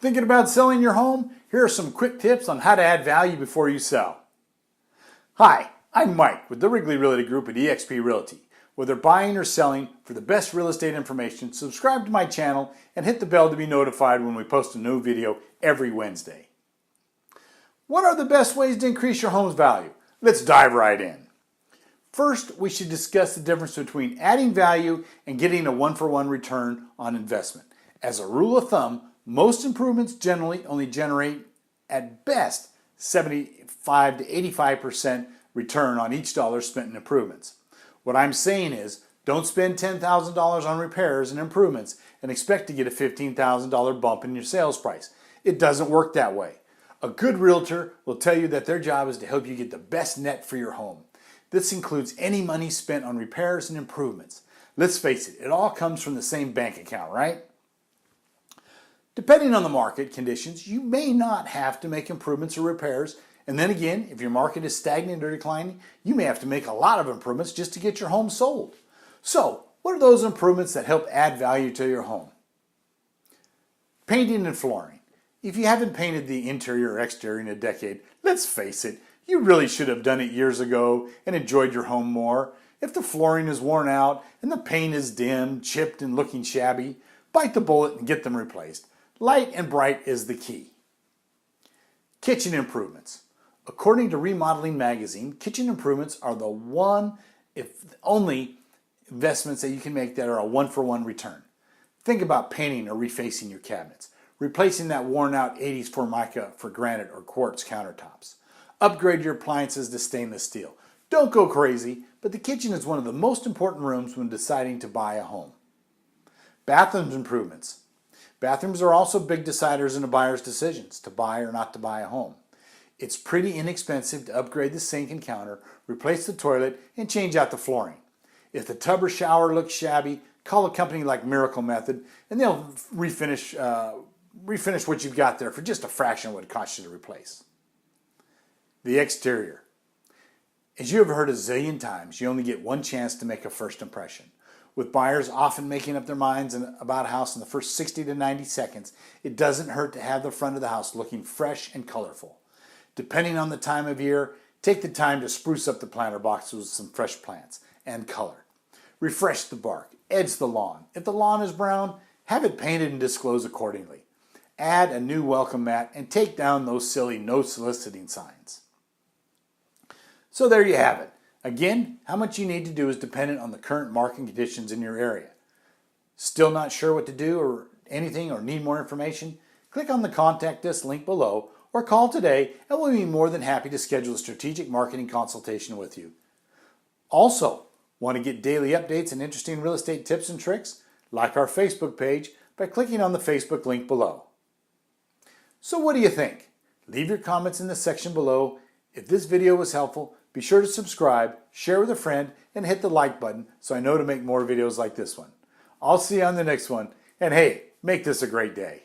Thinking about selling your home? Here are some quick tips on how to add value before you sell. Hi, I'm Mike with the Wrigley Realty Group at eXp Realty. Whether buying or selling, for the best real estate information, subscribe to my channel and hit the bell to be notified when we post a new video every Wednesday. What are the best ways to increase your home's value? Let's dive right in. First, we should discuss the difference between adding value and getting a one-for-one return on investment. As a rule of thumb, most improvements generally only generate, at best, 75 to 85% return on each dollar spent in improvements. What I'm saying is, don't spend $10,000 on repairs and improvements and expect to get a $15,000 bump in your sales price. It doesn't work that way. A good realtor will tell you that their job is to help you get the best net for your home. This includes any money spent on repairs and improvements. Let's face it, it all comes from the same bank account, right? Depending on the market conditions, you may not have to make improvements or repairs. And then again, if your market is stagnant or declining, you may have to make a lot of improvements just to get your home sold. So, what are those improvements that help add value to your home? Painting and flooring. If you haven't painted the interior or exterior in a decade, let's face it, you really should have done it years ago and enjoyed your home more. If the flooring is worn out and the paint is dim, chipped, and looking shabby, bite the bullet and get them replaced. Light and bright is the key. Kitchen improvements. According to Remodeling Magazine, kitchen improvements are the one, if only, investments that you can make that are a one-for-one return. Think about painting or refacing your cabinets, replacing that worn-out 80s Formica for granite or quartz countertops. Upgrade your appliances to stainless steel. Don't go crazy, but the kitchen is one of the most important rooms when deciding to buy a home. Bathroom improvements. Bathrooms are also big deciders in a buyer's decisions to buy or not to buy a home. It's pretty inexpensive to upgrade the sink and counter, replace the toilet, and change out the flooring. If the tub or shower looks shabby, call a company like Miracle Method and they'll refinish what you've got there for just a fraction of what it costs you to replace. The exterior. As you have heard a zillion times, you only get one chance to make a first impression. With buyers often making up their minds about a house in the first 60 to 90 seconds, it doesn't hurt to have the front of the house looking fresh and colorful. Depending on the time of year, take the time to spruce up the planter boxes with some fresh plants and color. Refresh the bark, edge the lawn. If the lawn is brown, have it painted and disclose accordingly. Add a new welcome mat and take down those silly no soliciting signs. So there you have it. Again, how much you need to do is dependent on the current market conditions in your area. Still not sure what to do or anything or need more information? Click on the Contact Us link below or call today and we'll be more than happy to schedule a strategic marketing consultation with you. Also, want to get daily updates and interesting real estate tips and tricks? Like our Facebook page by clicking on the Facebook link below. So what do you think? Leave your comments in the section below. If this video was helpful, be sure to subscribe, share with a friend, and hit the like button so I know to make more videos like this one. I'll see you on the next one, and hey, make this a great day.